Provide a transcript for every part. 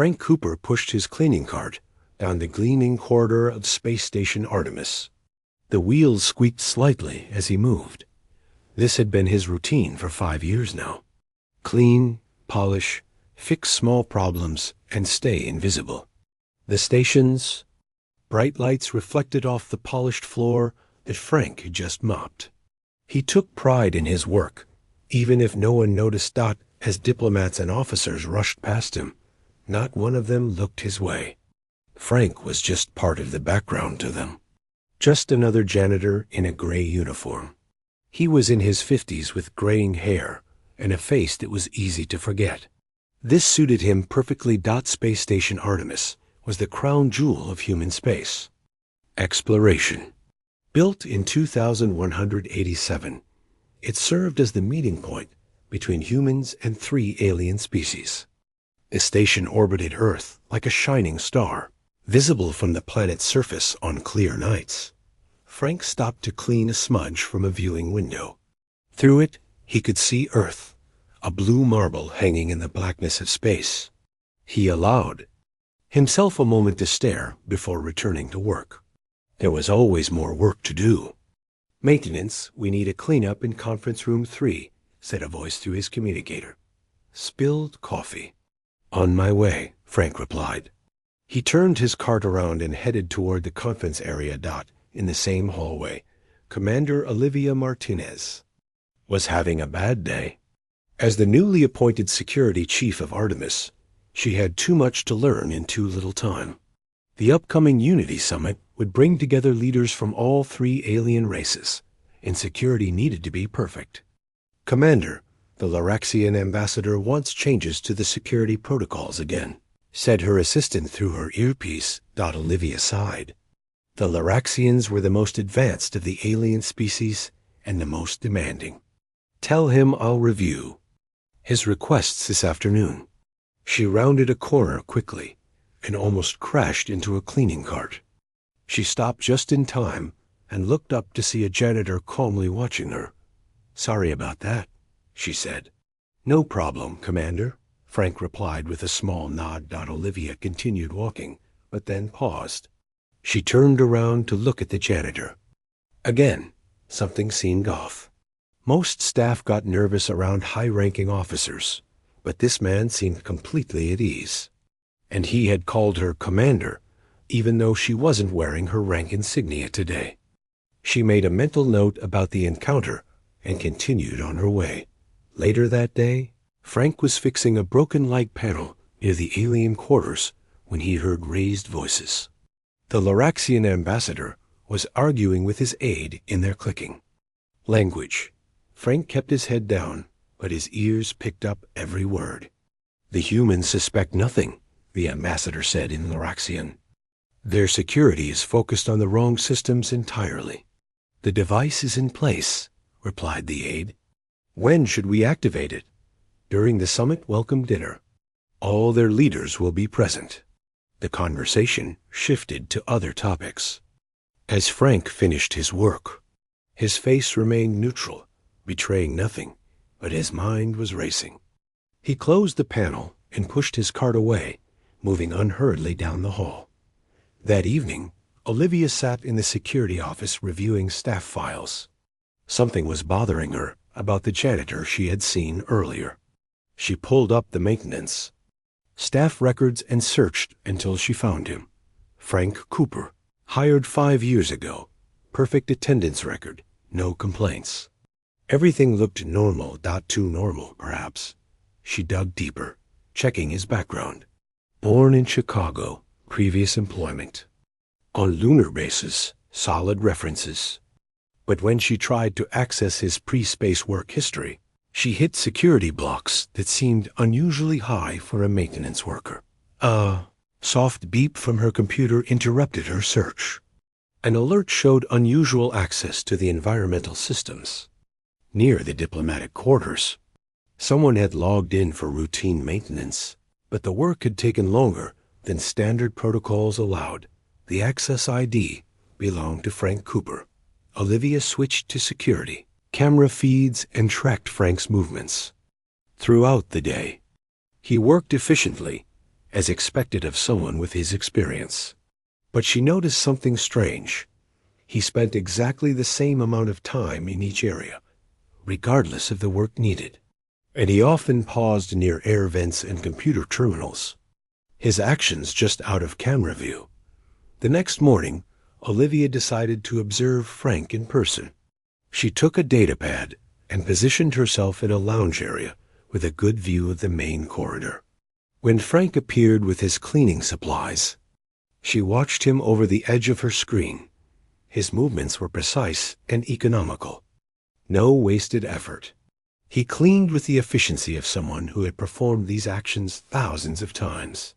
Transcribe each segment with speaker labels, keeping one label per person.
Speaker 1: Frank Cooper pushed his cleaning cart down the gleaming corridor of Space Station Artemis. The wheels squeaked slightly as he moved. This had been his routine for 5 years now. Clean, polish, fix small problems, and stay invisible. The station's bright lights reflected off the polished floor that Frank had just mopped. He took pride in his work, even if no one noticed. As diplomats and officers rushed past him, not one of them looked his way. Frank was just part of the background to them. Just another janitor in a gray uniform. He was in his 50s with graying hair and a face that was easy to forget. This suited him perfectly. Space Station Artemis was the crown jewel of human space. Exploration. Built in 2187, it served as the meeting point between humans and 3 alien species. The station orbited Earth like a shining star, visible from the planet's surface on clear nights. Frank stopped to clean a smudge from a viewing window. Through it, he could see Earth, a blue marble hanging in the blackness of space. He allowed himself a moment to stare before returning to work. There was always more work to do. "Maintenance, we need a cleanup in conference room 3, said a voice through his communicator. "Spilled coffee." "On my way," Frank replied. He turned his cart around and headed toward the conference area. In the same hallway, Commander Olivia Martinez was having a bad day. As the newly appointed security chief of Artemis, she had too much to learn in too little time. The upcoming Unity Summit would bring together leaders from all 3 alien races, and security needed to be perfect. "Commander, the Laraxian ambassador wants changes to the security protocols again," said her assistant through her earpiece. Olivia sighed. The Laraxians were the most advanced of the alien species and the most demanding. "Tell him I'll review his requests this afternoon." She rounded a corner quickly and almost crashed into a cleaning cart. She stopped just in time and looked up to see a janitor calmly watching her. "Sorry about that," she said. "No problem, Commander," Frank replied with a small nod. Olivia continued walking, but then paused. She turned around to look at the janitor. Again, something seemed off. Most staff got nervous around high-ranking officers, but this man seemed completely at ease. And he had called her Commander, even though she wasn't wearing her rank insignia today. She made a mental note about the encounter and continued on her way. Later that day, Frank was fixing a broken light panel near the alien quarters when he heard raised voices. The Laraxian ambassador was arguing with his aide in their clicking language. Frank kept his head down, but his ears picked up every word. "The humans suspect nothing," the ambassador said in Laraxian. "Their security is focused on the wrong systems entirely." "The device is in place," replied the aide. "When should we activate it?" "During the summit welcome dinner. All their leaders will be present." The conversation shifted to other topics. As Frank finished his work, his face remained neutral, betraying nothing, but his mind was racing. He closed the panel and pushed his cart away, moving unhurriedly down the hall. That evening, Olivia sat in the security office reviewing staff files. Something was bothering her about the janitor she had seen earlier. She pulled up the maintenance staff records and searched until she found him. Frank Cooper, hired 5 years ago. Perfect attendance record, no complaints. Everything looked normal. Too normal, perhaps. She dug deeper, checking his background. Born in Chicago, previous employment. On lunar basis, solid references. But when she tried to access his pre-space work history, she hit security blocks that seemed unusually high for a maintenance worker. A soft beep from her computer interrupted her search. An alert showed unusual access to the environmental systems near the diplomatic quarters. Someone had logged in for routine maintenance, but the work had taken longer than standard protocols allowed. The access ID belonged to Frank Cooper. Olivia switched to security, camera feeds, and tracked Frank's movements. Throughout the day, he worked efficiently, as expected of someone with his experience. But she noticed something strange. He spent exactly the same amount of time in each area, regardless of the work needed, and he often paused near air vents and computer terminals, his actions just out of camera view. The next morning, Olivia decided to observe Frank in person. She took a datapad and positioned herself in a lounge area with a good view of the main corridor. When Frank appeared with his cleaning supplies, she watched him over the edge of her screen. His movements were precise and economical. No wasted effort. He cleaned with the efficiency of someone who had performed these actions thousands of times.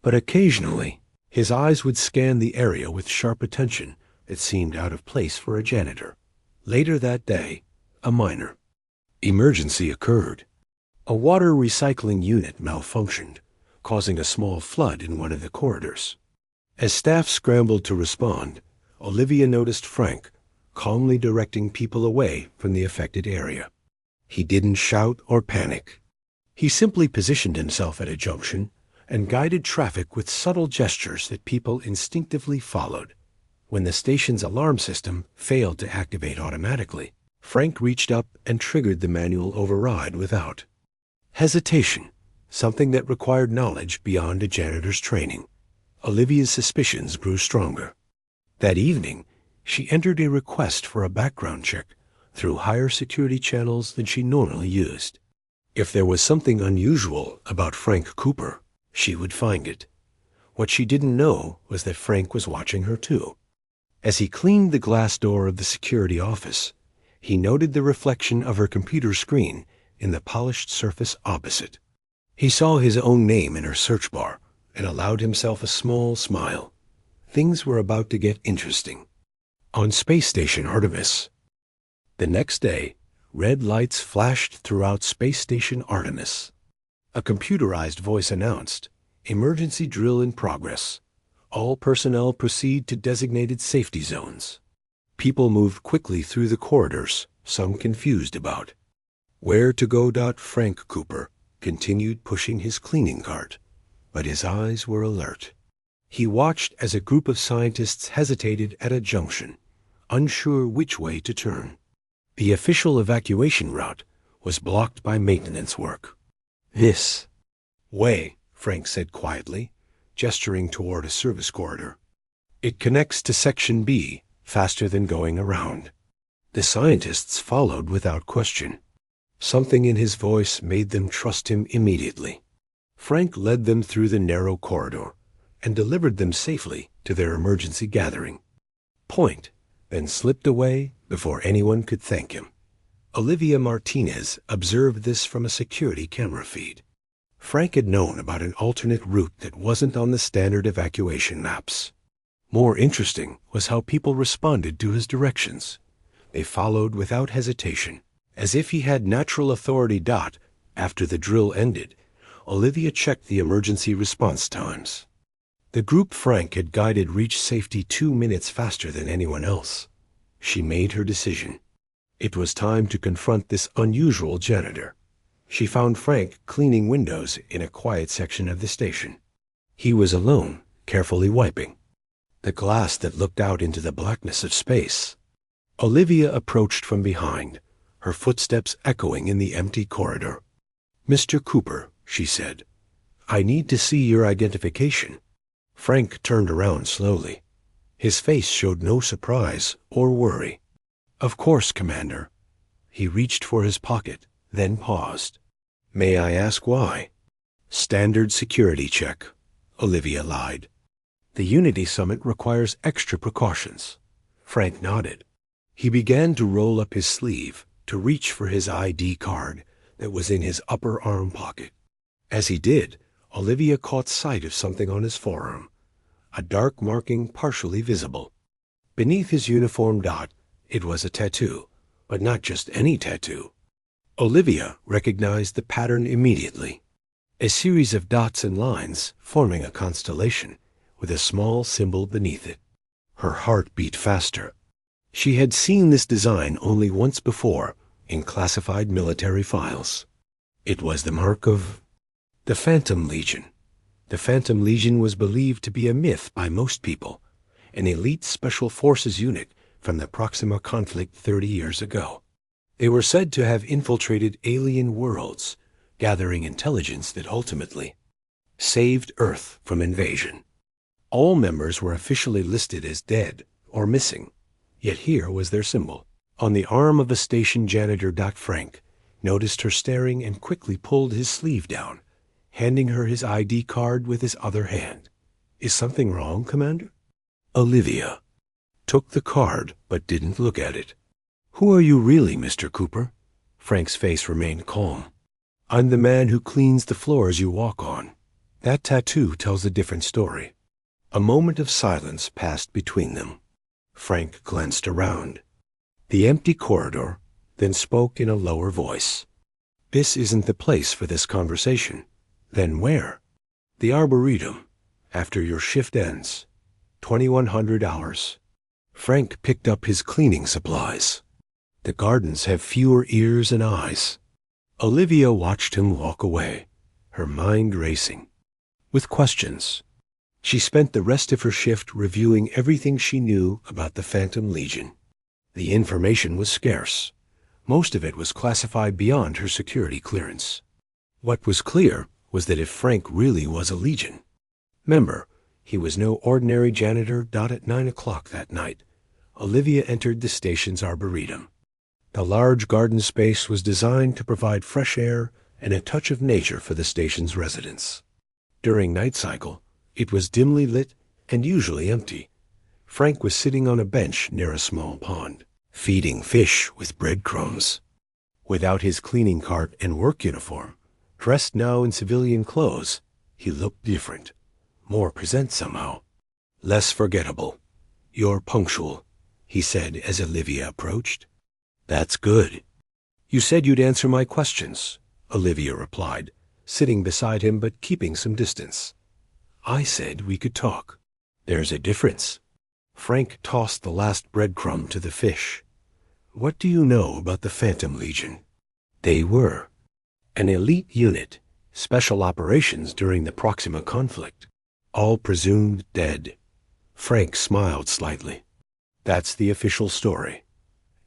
Speaker 1: But occasionally, his eyes would scan the area with sharp attention that seemed out of place for a janitor. Later that day, a minor emergency occurred. A water recycling unit malfunctioned, causing a small flood in one of the corridors. As staff scrambled to respond, Olivia noticed Frank calmly directing people away from the affected area. He didn't shout or panic. He simply positioned himself at a junction and guided traffic with subtle gestures that people instinctively followed. When the station's alarm system failed to activate automatically, Frank reached up and triggered the manual override without hesitation, something that required knowledge beyond a janitor's training. Olivia's suspicions grew stronger. That evening, she entered a request for a background check through higher security channels than she normally used. If there was something unusual about Frank Cooper, she would find it. What she didn't know was that Frank was watching her too. As he cleaned the glass door of the security office, he noted the reflection of her computer screen in the polished surface opposite. He saw his own name in her search bar and allowed himself a small smile. Things were about to get interesting. On Space Station Artemis. The next day, red lights flashed throughout Space Station Artemis. A computerized voice announced, "Emergency drill in progress. All personnel proceed to designated safety zones." People moved quickly through the corridors, some confused about where to go. Frank Cooper continued pushing his cleaning cart, but his eyes were alert. He watched as a group of scientists hesitated at a junction, unsure which way to turn. The official evacuation route was blocked by maintenance work. "This way," Frank said quietly, gesturing toward a service corridor. "It connects to Section B faster than going around." The scientists followed without question. Something in his voice made them trust him immediately. Frank led them through the narrow corridor and delivered them safely to their emergency gathering point, then slipped away before anyone could thank him. Olivia Martinez observed this from a security camera feed. Frank had known about an alternate route that wasn't on the standard evacuation maps. More interesting was how people responded to his directions. They followed without hesitation, as if he had natural authority. After the drill ended, Olivia checked the emergency response times. The group Frank had guided reached safety 2 minutes faster than anyone else. She made her decision. It was time to confront this unusual janitor. She found Frank cleaning windows in a quiet section of the station. He was alone, carefully wiping the glass that looked out into the blackness of space. Olivia approached from behind, her footsteps echoing in the empty corridor. "Mr. Cooper," she said, "I need to see your identification." Frank turned around slowly. His face showed no surprise or worry. "Of course, Commander." He reached for his pocket, then paused. "May I ask why?" "Standard security check," Olivia lied. "The Unity Summit requires extra precautions." Frank nodded. He began to roll up his sleeve to reach for his ID card that was in his upper arm pocket. As he did, Olivia caught sight of something on his forearm, a dark marking partially visible. Beneath his uniform. It was a tattoo, but not just any tattoo. Olivia recognized the pattern immediately. A series of dots and lines forming a constellation with a small symbol beneath it. Her heart beat faster. She had seen this design only once before in classified military files. It was the mark of the Phantom Legion, The Phantom Legion was believed to be a myth by most people, an elite special forces unit from the Proxima conflict 30 years ago. They were said to have infiltrated alien worlds, gathering intelligence that ultimately saved Earth from invasion. All members were officially listed as dead or missing, yet here was their symbol. On the arm of a station janitor, Doc Frank noticed her staring and quickly pulled his sleeve down, handing her his ID card with his other hand. "Is something wrong, Commander?" Olivia took the card but didn't look at it. "Who are you really, Mr. Cooper?" Frank's face remained calm. "I'm the man who cleans the floors you walk on." That tattoo tells a different story. A moment of silence passed between them. Frank glanced around the empty corridor, then spoke in a lower voice. "This isn't the place for this conversation." "Then where?" "The Arboretum, after your shift ends. 2100 hours. Frank picked up his cleaning supplies. "The gardens have fewer ears and eyes." Olivia watched him walk away, her mind racing with questions. She spent the rest of her shift reviewing everything she knew about the Phantom Legion. The information was scarce. Most of it was classified beyond her security clearance. What was clear was that if Frank really was a Legion member, he was no ordinary janitor. At 9 o'clock that night, Olivia entered the station's arboretum. The large garden space was designed to provide fresh air and a touch of nature for the station's residents. During night cycle, it was dimly lit and usually empty. Frank was sitting on a bench near a small pond, feeding fish with breadcrumbs. Without his cleaning cart and work uniform, dressed now in civilian clothes, he looked different, more present somehow, less forgettable. "You're punctual," he said as Olivia approached. "That's good." "You said you'd answer my questions," Olivia replied, sitting beside him but keeping some distance. "I said we could talk." "There's a difference." Frank tossed the last breadcrumb to the fish. "What do you know about the Phantom Legion?" They were an elite unit, special operations during the Proxima conflict, all presumed dead. Frank smiled slightly. "That's the official story.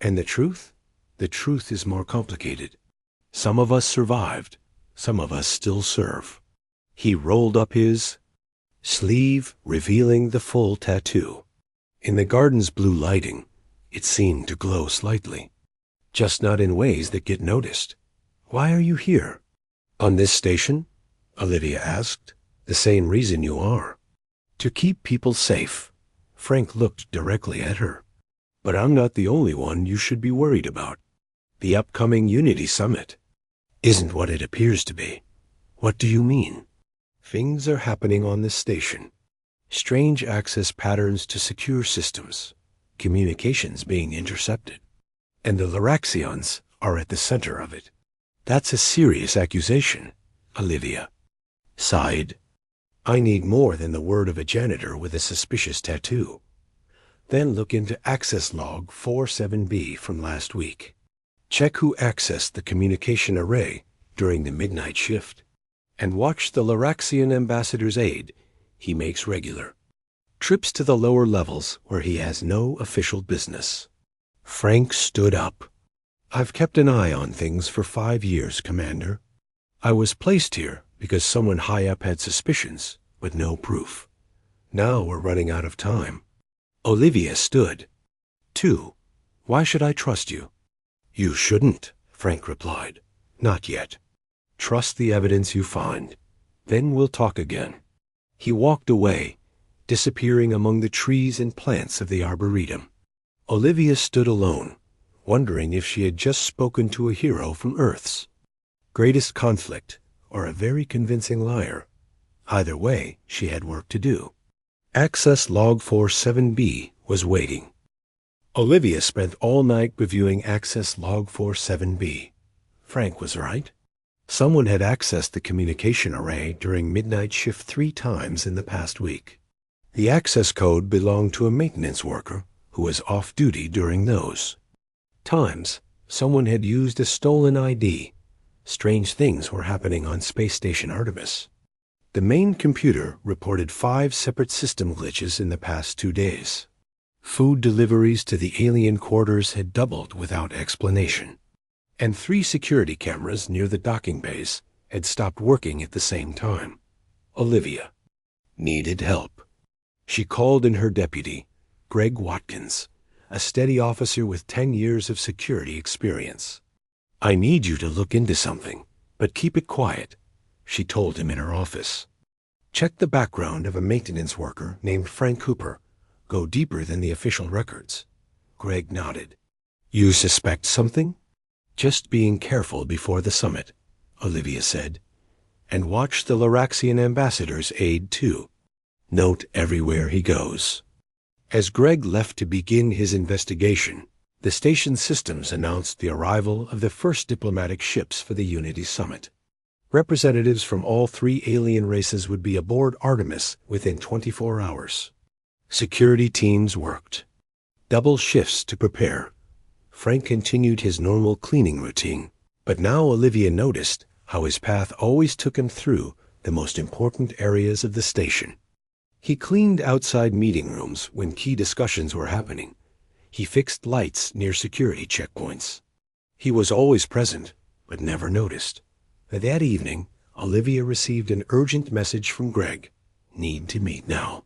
Speaker 1: And the truth? The truth is more complicated. Some of us survived. Some of us still serve." He rolled up his sleeve, revealing the full tattoo. In the garden's blue lighting, it seemed to glow slightly, just not in ways that get noticed. "Why are you here?" "On this station?" Olivia asked. "The same reason you are. To keep people safe." Frank looked directly at her. "But I'm not the only one you should be worried about. The upcoming Unity Summit isn't what it appears to be." "What do you mean?" "Things are happening on this station. Strange access patterns to secure systems, communications being intercepted. And the Laraxians are at the center of it." "That's a serious accusation," Olivia sighed. "I need more than the word of a janitor with a suspicious tattoo." "Then look into access log 47B from last week. Check who accessed the communication array during the midnight shift. And watch the Laraxian ambassador's aide he makes regular trips to the lower levels where he has no official business." Frank stood up. "I've kept an eye on things for 5 years, Commander. I was placed here because someone high up had suspicions, but no proof. Now we're running out of time." Olivia stood. "2. Why should I trust you?" "You shouldn't," Frank replied. "Not yet. Trust the evidence you find. Then we'll talk again." He walked away, disappearing among the trees and plants of the Arboretum. Olivia stood alone, wondering if she had just spoken to a hero from Earth's greatest conflict or a very convincing liar. Either way, she had work to do. Access log 47B was waiting. Olivia spent all night reviewing access log 47B. Frank was right. Someone had accessed the communication array during midnight shift 3 times in the past week. The access code belonged to a maintenance worker who was off duty during those times. Someone had used a stolen ID. Strange things were happening on Space Station Artemis. The main computer reported 5 separate system glitches in the past 2 days. Food deliveries to the alien quarters had doubled without explanation, and 3 security cameras near the docking bays had stopped working at the same time. Olivia needed help. She called in her deputy, Greg Watkins, a steady officer with 10 years of security experience. "I need you to look into something, but keep it quiet," she told him in her office. "Check the background of a maintenance worker named Frank Cooper. Go deeper than the official records." Greg nodded. "You suspect something?" "Just being careful before the summit," Olivia said. "And watch the Loraxian ambassador's aide, too. Note everywhere he goes." As Greg left to begin his investigation, the station systems announced the arrival of the first diplomatic ships for the Unity Summit. Representatives from all 3 alien races would be aboard Artemis within 24 hours. Security teams worked double shifts to prepare. Frank continued his normal cleaning routine, but now Olivia noticed how his path always took him through the most important areas of the station. He cleaned outside meeting rooms when key discussions were happening. He fixed lights near security checkpoints. He was always present, but never noticed. That evening, Olivia received an urgent message from Greg. "Need to meet now."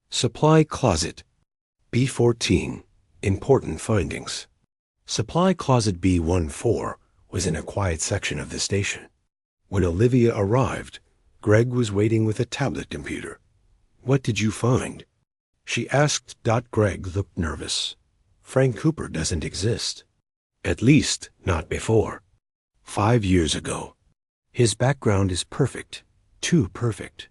Speaker 1: Supply Closet B14. Important findings. Supply Closet B14 was in a quiet section of the station. When Olivia arrived, Greg was waiting with a tablet computer. "What did you find?" she asked. Greg looked nervous. "Frank Cooper doesn't exist. At least, not before. 5 years ago. His background is perfect. Too perfect.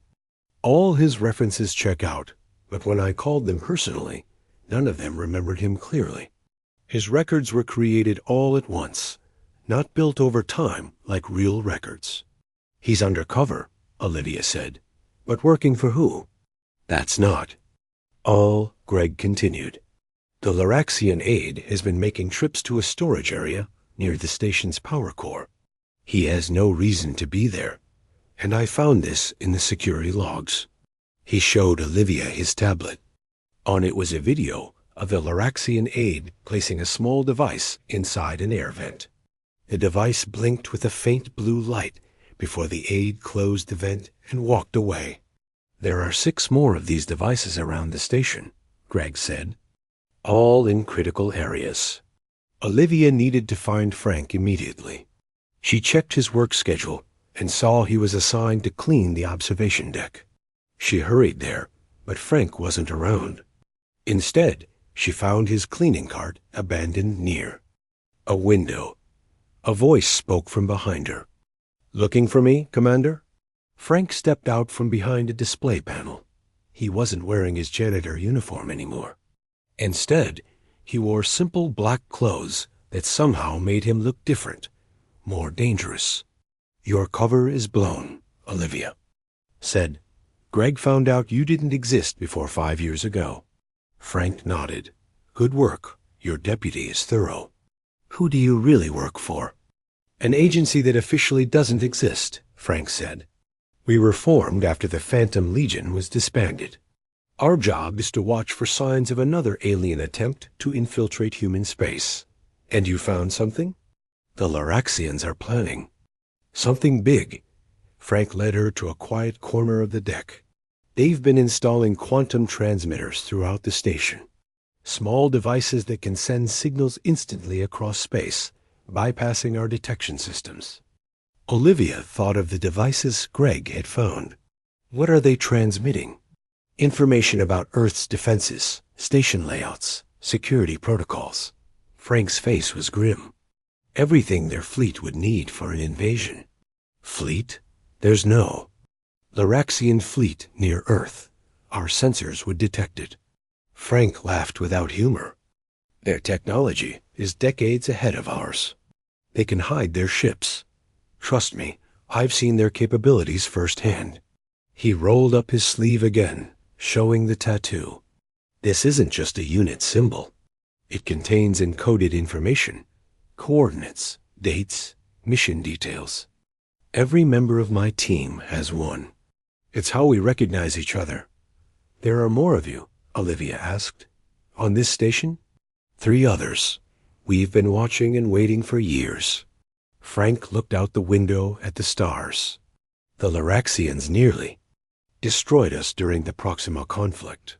Speaker 1: All his references check out, but when I called them personally, none of them remembered him clearly. His records were created all at once, not built over time like real records." "He's undercover," Olivia said. "But working for who?" "That's not all," Greg continued. "The Loraxian aide has been making trips to a storage area near the station's power core. He has no reason to be there, and I found this in the security logs." He showed Olivia his tablet. On it was a video of the Loraxian aide placing a small device inside an air vent. The device blinked with a faint blue light before the aide closed the vent and walked away. "There are 6 more of these devices around the station," Greg said, "all in critical areas." Olivia needed to find Frank immediately. She checked his work schedule and saw he was assigned to clean the observation deck. She hurried there, but Frank wasn't around. Instead, she found his cleaning cart abandoned near a window. A voice spoke from behind her. "Looking for me, Commander?" Frank stepped out from behind a display panel. He wasn't wearing his janitor uniform anymore. Instead, he wore simple black clothes that somehow made him look different, more dangerous. "Your cover is blown," Olivia said. "Greg found out you didn't exist before 5 years ago." Frank nodded. "Good work. Your deputy is thorough." "Who do you really work for?" "An agency that officially doesn't exist," Frank said. "We were formed after the Phantom Legion was disbanded. Our job is to watch for signs of another alien attempt to infiltrate human space." "And you found something?" "The Loraxians are planning something big." Frank led her to a quiet corner of the deck. "They've been installing quantum transmitters throughout the station. Small devices that can send signals instantly across space, bypassing our detection systems." Olivia thought of the devices Greg had found. "What are they transmitting?" "Information about Earth's defenses, station layouts, security protocols." Frank's face was grim. "Everything their fleet would need for an invasion." "Fleet? There's no Loraxian fleet near Earth. Our sensors would detect it." Frank laughed without humor. "Their technology is decades ahead of ours. They can hide their ships. Trust me, I've seen their capabilities firsthand." He rolled up his sleeve again, showing the tattoo. "This isn't just a unit symbol. It contains encoded information, coordinates, dates, mission details. Every member of my team has one." It's how we recognize each other. There are more of you, Olivia asked. On this station? 3 others. We've been watching and waiting for years. Frank looked out the window at the stars. The Laraxians nearly destroyed us during the Proxima conflict.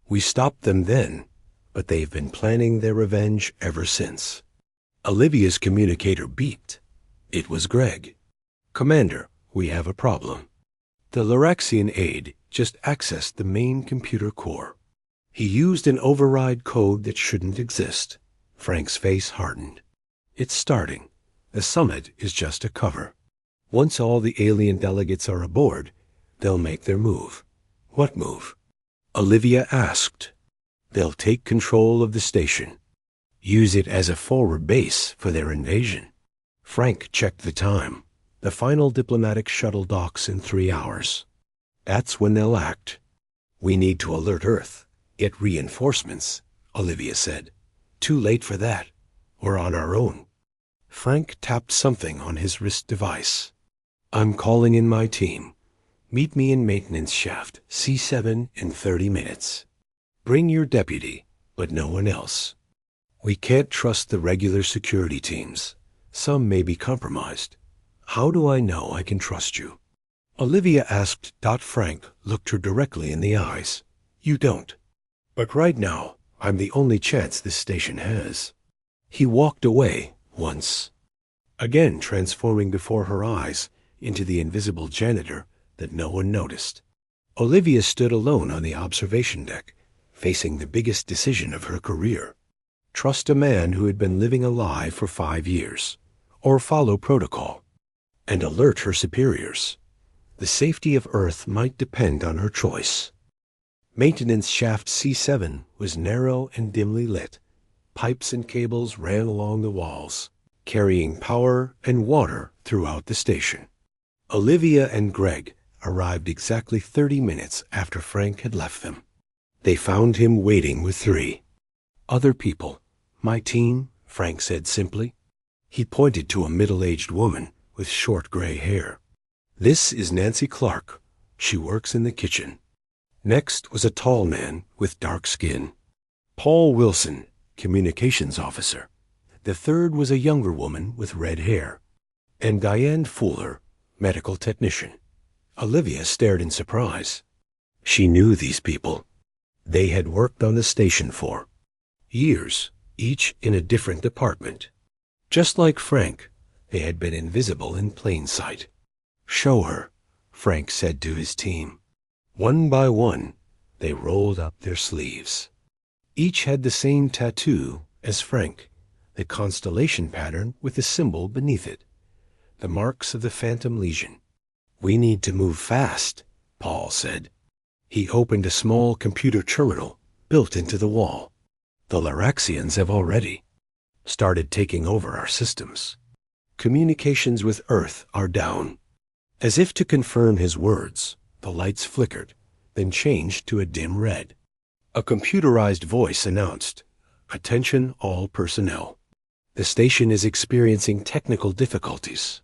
Speaker 1: We stopped them then, but they've been planning their revenge ever since. Olivia's communicator beeped. It was Greg. Commander, we have a problem. The Laraxian aide just accessed the main computer core. He used an override code that shouldn't exist. Frank's face hardened. It's starting. The summit is just a cover. Once all the alien delegates are aboard, they'll make their move. What move? Olivia asked. They'll take control of the station. Use it as a forward base for their invasion. Frank checked the time. The final diplomatic shuttle docks in 3 hours. That's when they'll act. We need to alert Earth. Get reinforcements, Olivia said. Too late for that. We're on our own. Frank tapped something on his wrist device. I'm calling in my team. Meet me in maintenance shaft C7 in 30 minutes. Bring your deputy, but no one else. We can't trust the regular security teams. Some may be compromised. How do I know I can trust you? Olivia asked. Frank looked her directly in the eyes. You don't. But right now, I'm the only chance this station has. He walked away once, again transforming before her eyes into the invisible janitor that no one noticed. Olivia stood alone on the observation deck, facing the biggest decision of her career. Trust a man who had been living a lie for 5 years, or follow protocol, and alert her superiors. The safety of Earth might depend on her choice. Maintenance shaft C7 was narrow and dimly lit. Pipes and cables ran along the walls, carrying power and water throughout the station. Olivia and Greg arrived exactly 30 minutes after Frank had left them. They found him waiting with 3 other people. My team, Frank said simply. He pointed to a middle-aged woman with short gray hair. This is Nancy Clark. She works in the kitchen. Next was a tall man with dark skin. Paul Wilson, communications officer. The third was a younger woman with red hair. And Diane Fuller, medical technician. Olivia stared in surprise. She knew these people. They had worked on the station for years, each in a different department. Just like Frank, they had been invisible in plain sight. Show her, Frank said to his team. One by one, they rolled up their sleeves. Each had the same tattoo as Frank, the constellation pattern with a symbol beneath it, the marks of the Phantom Legion. We need to move fast, Paul said. He opened a small computer terminal built into the wall. The Laraxians have already started taking over our systems. Communications with Earth are down. As if to confirm his words, the lights flickered, then changed to a dim red. A computerized voice announced, "Attention all personnel. The station is experiencing technical difficulties.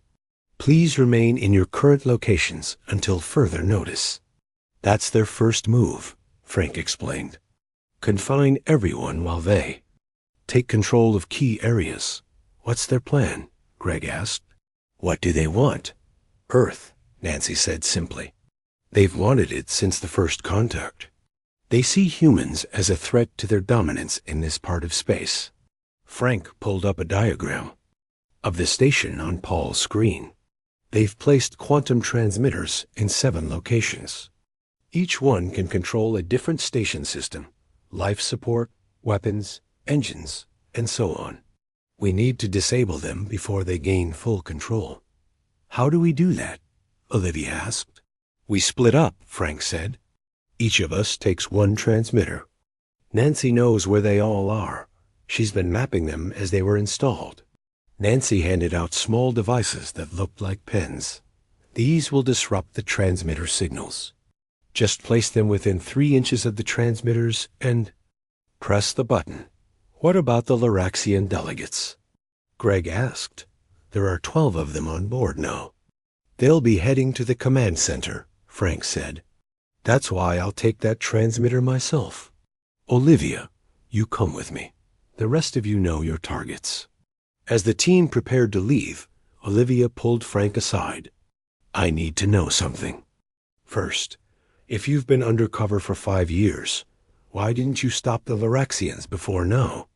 Speaker 1: Please remain in your current locations until further notice." That's their first move, Frank explained. Confine everyone while they take control of key areas. What's their plan? Greg asked. What do they want? Earth, Nancy said simply. They've wanted it since the first contact. They see humans as a threat to their dominance in this part of space. Frank pulled up a diagram of the station on Paul's screen. They've placed quantum transmitters in 7 locations. Each one can control a different station system, life support, weapons, engines, and so on. We need to disable them before they gain full control. How do we do that? Olivia asked. We split up, Frank said. Each of us takes 1 transmitter. Nancy knows where they all are. She's been mapping them as they were installed. Nancy handed out small devices that looked like pens. These will disrupt the transmitter signals. Just place them within 3 inches of the transmitters and press the button. What about the Laraxian delegates? Greg asked. There are 12 of them on board now. They'll be heading to the command center Frank said. That's why I'll take that transmitter myself. Olivia, you come with me. The rest of you know your targets. As the team prepared to leave, Olivia pulled Frank aside. I need to know something. First, if you've been undercover for 5 years, why didn't you stop the Loraxians before now?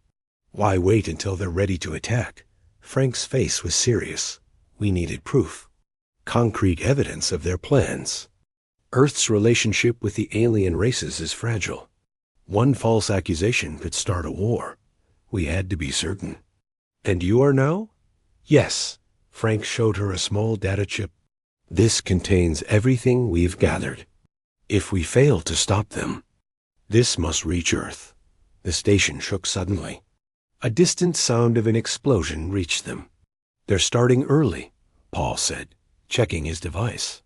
Speaker 1: Why wait until they're ready to attack? Frank's face was serious. We needed proof. Concrete evidence of their plans. Earth's relationship with the alien races is fragile. One false accusation could start a war. We had to be certain. And you are now? Yes. Frank showed her a small data chip. This contains everything we've gathered. If we fail to stop them, this must reach Earth. The station shook suddenly. A distant sound of an explosion reached them. They're starting early, Paul said, checking his device.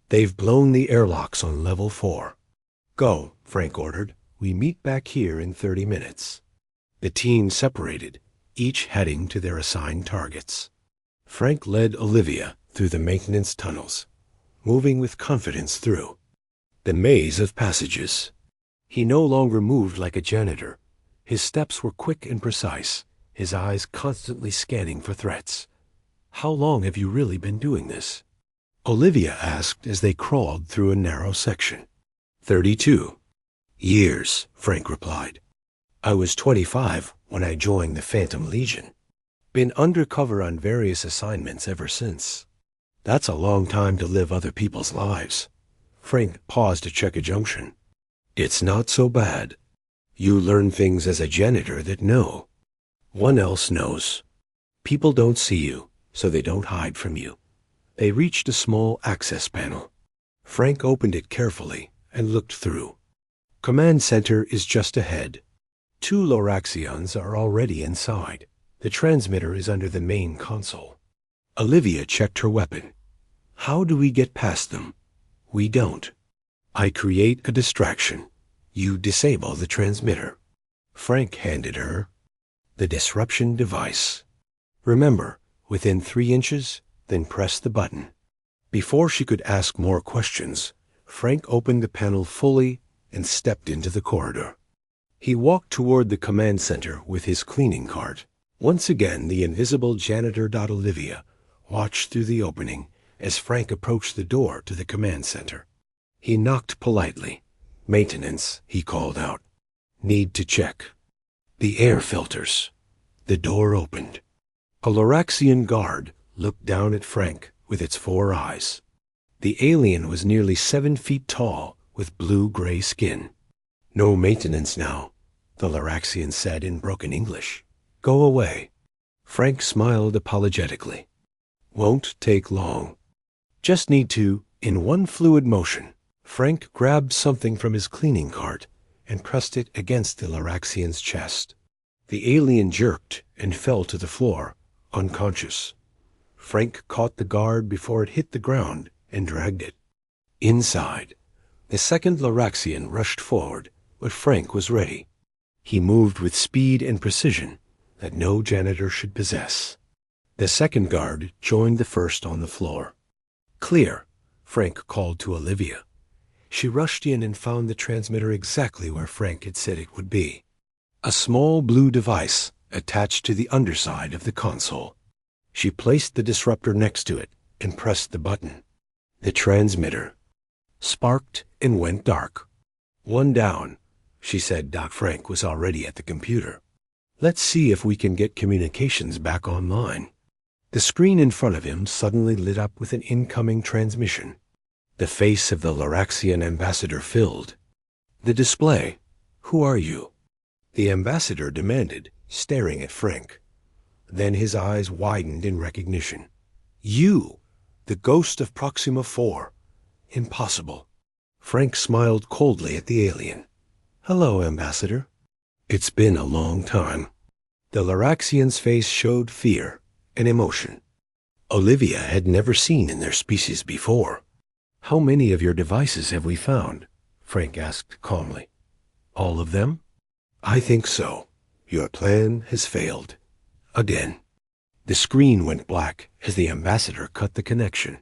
Speaker 1: They've blown the airlocks on level 4. Go, Frank ordered. We meet back here in 30 minutes. The team separated, each heading to their assigned targets. Frank led Olivia through the maintenance tunnels, moving with confidence through the maze of passages. He no longer moved like a janitor. His steps were quick and precise, his eyes constantly scanning for threats. How long have you really been doing this? Olivia asked as they crawled through a narrow section. 32 years, Frank replied. I was 25 when I joined the Phantom Legion. Been undercover on various assignments ever since. That's a long time to live other people's lives. Frank paused to check a junction. It's not so bad. You learn things as a janitor that no one else knows. People don't see you, so they don't hide from you. They reached a small access panel. Frank opened it carefully and looked through. Command center is just ahead. 2 Loraxians are already inside. The transmitter is under the main console. Olivia checked her weapon. How do we get past them? We don't. I create a distraction. You disable the transmitter. Frank handed her the disruption device. Remember, within 3 inches, then press the button. Before she could ask more questions, Frank opened the panel fully and stepped into the corridor. He walked toward the command center with his cleaning cart. Once again, the invisible janitor Olivia watched through the opening as Frank approached the door to the command center. He knocked politely. Maintenance, he called out. Need to check. The air filters. The door opened. A Loraxian guard looked down at Frank with its 4 eyes. The alien was nearly 7 feet tall with blue-gray skin. No maintenance now, the Loraxian said in broken English. Go away. Frank smiled apologetically. Won't take long. Just need to, in one fluid motion. Frank grabbed something from his cleaning cart and pressed it against the Loraxian's chest. The alien jerked and fell to the floor, unconscious. Frank caught the guard before it hit the ground and dragged it. Inside, the second Loraxian rushed forward, but Frank was ready. He moved with speed and precision that no janitor should possess. The second guard joined the first on the floor. Clear, Frank called to Olivia. She rushed in and found the transmitter exactly where Frank had said it would be. A small blue device attached to the underside of the console. She placed the disruptor next to it and pressed the button. The transmitter sparked and went dark. One down, she said. Frank was already at the computer. Let's see if we can get communications back online. The screen in front of him suddenly lit up with an incoming transmission. The face of the Loraxian ambassador filled the display. Who are you? The ambassador demanded, staring at Frank. Then his eyes widened in recognition. You, the ghost of Proxima 4. Impossible. Frank smiled coldly at the alien. Hello, Ambassador. It's been a long time. The Loraxian's face showed fear and emotion. Olivia had never seen in their species before. How many of your devices have we found? Frank asked calmly. All of them? I think so. Your plan has failed. Again. The screen went black as the ambassador cut the connection.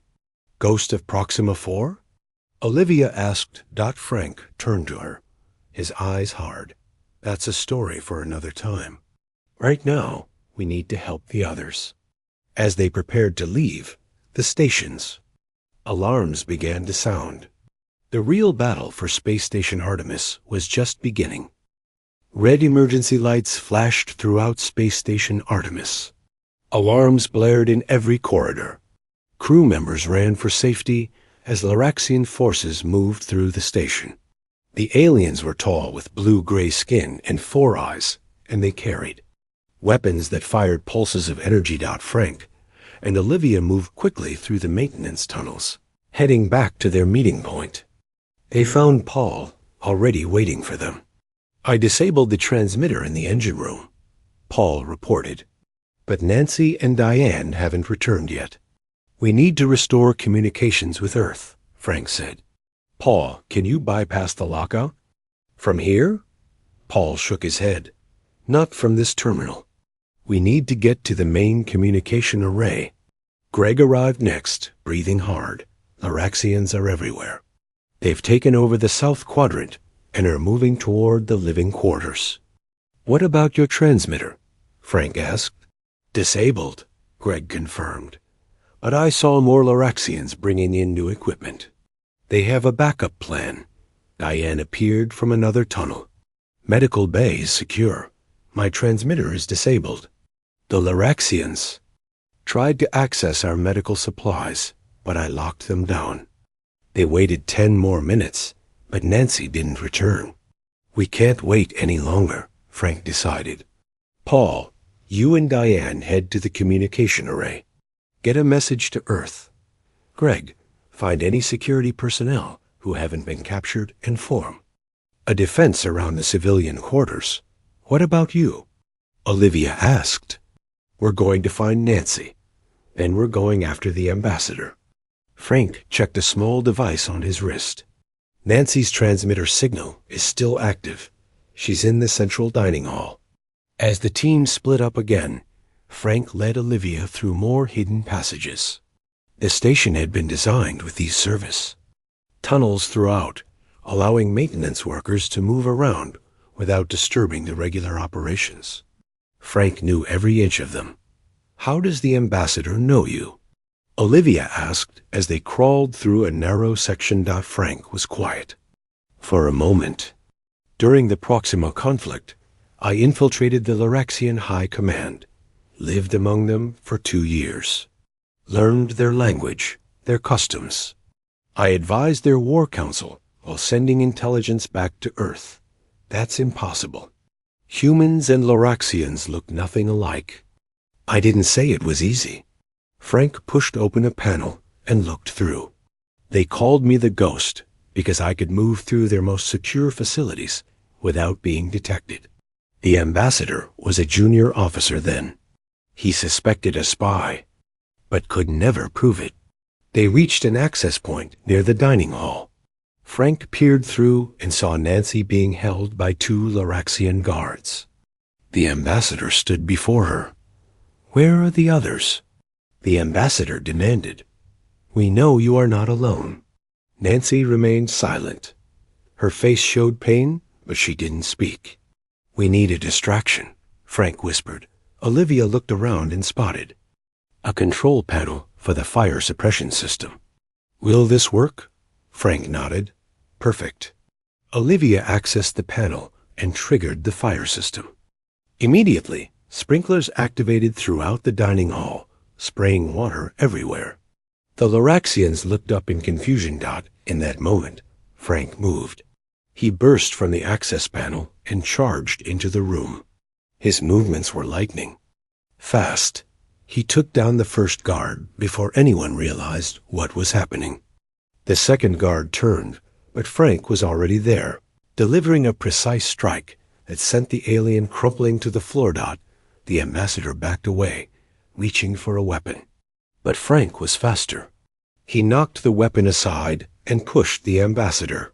Speaker 1: Ghost of Proxima 4? Olivia asked. Frank turned to her, his eyes hard. That's a story for another time. Right now, we need to help the others. As they prepared to leave the stations, alarms began to sound. The real battle for Space Station Artemis was just beginning. Red emergency lights flashed throughout Space Station Artemis. Alarms blared in every corridor. Crew members ran for safety as Loraxian forces moved through the station. The aliens were tall with blue-gray skin and 4 eyes, and they carried weapons that fired pulses of energy. Frank and Olivia moved quickly through the maintenance tunnels, heading back to their meeting point. They found Paul already waiting for them. I disabled the transmitter in the engine room, Paul reported. But Nancy and Diane haven't returned yet. We need to restore communications with Earth, Frank said. Paul, can you bypass the lockout? From here? Paul shook his head. Not from this terminal. We need to get to the main communication array. Greg arrived next, breathing hard. Loraxians are everywhere. They've taken over the south quadrant and are moving toward the living quarters. What about your transmitter? Frank asked. Disabled, Greg confirmed. But I saw more Loraxians bringing in new equipment. They have a backup plan. Diane appeared from another tunnel. Medical bay is secure. My transmitter is disabled. The Loraxians tried to access our medical supplies, but I locked them down. They waited 10 more minutes, but Nancy didn't return. We can't wait any longer, Frank decided. Paul, you and Diane head to the communication array. Get a message to Earth. Greg, find any security personnel who haven't been captured and form a defense around the civilian quarters. What about you? Olivia asked. We're going to find Nancy. Then we're going after the ambassador. Frank checked a small device on his wrist. Nancy's transmitter signal is still active. She's in the central dining hall. As the team split up again, Frank led Olivia through more hidden passages. The station had been designed with these service tunnels throughout, allowing maintenance workers to move around without disturbing the regular operations. Frank knew every inch of them. How does the ambassador know you? Olivia asked as they crawled through a narrow section. Frank was quiet. For a moment. During the Proxima conflict, I infiltrated the Loraxian High Command, lived among them for 2 years, learned their language, their customs. I advised their war council while sending intelligence back to Earth. That's impossible. Humans and Loraxians look nothing alike. I didn't say it was easy. Frank pushed open a panel and looked through. They called me the Ghost because I could move through their most secure facilities without being detected. The ambassador was a junior officer then. He suspected a spy, but could never prove it. They reached an access point near the dining hall. Frank peered through and saw Nancy being held by 2 Loraxian guards. The ambassador stood before her. Where are the others? The ambassador demanded. We know you are not alone. Nancy remained silent. Her face showed pain, but she didn't speak. We need a distraction, Frank whispered. Olivia looked around and spotted a control panel for the fire suppression system. Will this work? Frank nodded. Perfect. Olivia accessed the panel and triggered the fire system. Immediately, sprinklers activated throughout the dining hall, spraying water everywhere. The Loraxians looked up in confusion. In that moment, Frank moved. He burst from the access panel and charged into the room. His movements were lightning. Fast. He took down the first guard before anyone realized what was happening. The second guard turned, but Frank was already there, delivering a precise strike that sent the alien crumpling to the floor. The ambassador backed away, reaching for a weapon. But Frank was faster. He knocked the weapon aside and pushed the ambassador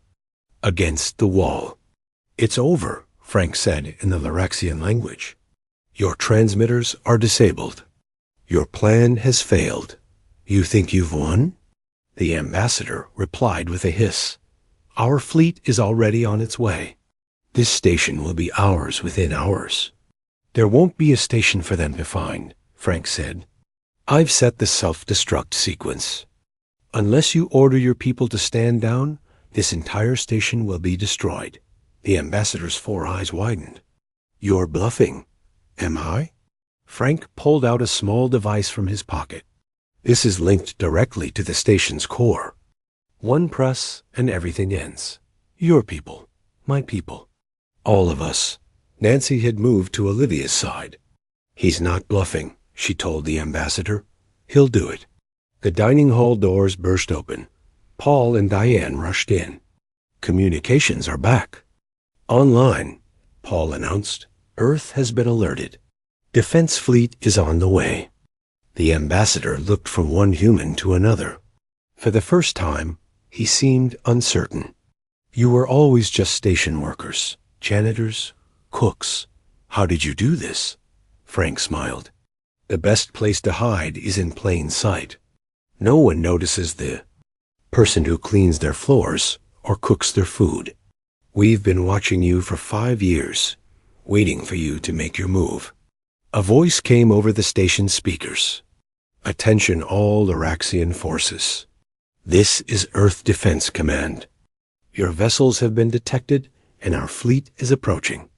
Speaker 1: against the wall. It's over, Frank said in the Loraxian language. Your transmitters are disabled. Your plan has failed. You think you've won? The ambassador replied with a hiss. Our fleet is already on its way. This station will be ours within hours. There won't be a station for them to find, Frank said. I've set the self-destruct sequence. Unless you order your people to stand down, this entire station will be destroyed. The ambassador's 4 eyes widened. You're bluffing. Am I? Frank pulled out a small device from his pocket. This is linked directly to the station's core. One press and everything ends. Your people, my people, all of us. Nancy had moved to Olivia's side. He's not bluffing, she told the ambassador. He'll do it. The dining hall doors burst open. Paul and Diane rushed in. Communications are back. Online, Paul announced. Earth has been alerted. Defense fleet is on the way. The ambassador looked from one human to another. For the first time, he seemed uncertain. You were always just station workers, janitors, cooks. How did you do this? Frank smiled. The best place to hide is in plain sight. No one notices the person who cleans their floors or cooks their food. We've been watching you for 5 years, waiting for you to make your move. A voice came over the station speakers. Attention all Araxian forces. This is Earth Defense Command. Your vessels have been detected and our fleet is approaching.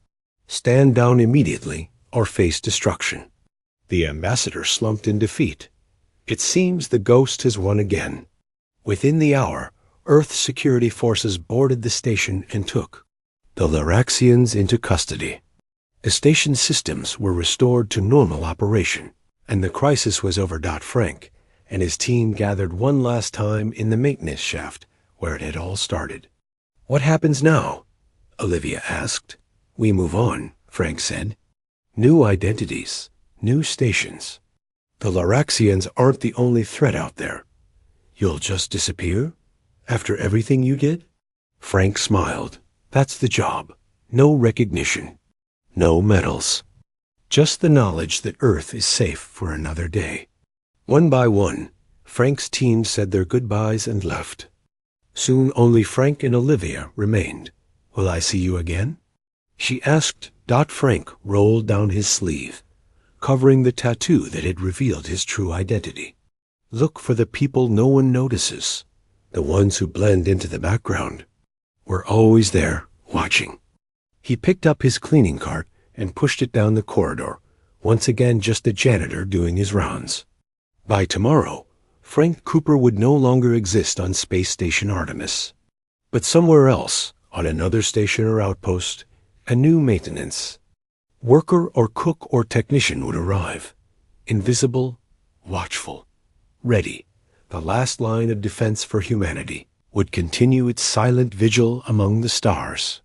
Speaker 1: Stand down immediately or face destruction. The ambassador slumped in defeat. It seems the ghost has won again. Within the hour, Earth security forces boarded the station and took the Laraxians into custody. The station systems were restored to normal operation, and the crisis was over. Frank and his team gathered one last time in the maintenance shaft where it had all started. What happens now? Olivia asked. We move on, Frank said. New identities, new stations. The Laraxians aren't the only threat out there. You'll just disappear? After everything you did? Frank smiled. That's the job. No recognition. No medals. Just the knowledge that Earth is safe for another day. One by one, Frank's team said their goodbyes and left. Soon only Frank and Olivia remained. Will I see you again? She asked. Frank rolled down his sleeve, covering the tattoo that had revealed his true identity. Look for the people no one notices, the ones who blend into the background. We're always there, watching. He picked up his cleaning cart and pushed it down the corridor, once again just a janitor doing his rounds. By tomorrow, Frank Cooper would no longer exist on Space Station Artemis, but somewhere else, on another station or outpost, a new maintenance. Worker or cook or technician would arrive, invisible, watchful, ready. The last line of defense for humanity would continue its silent vigil among the stars.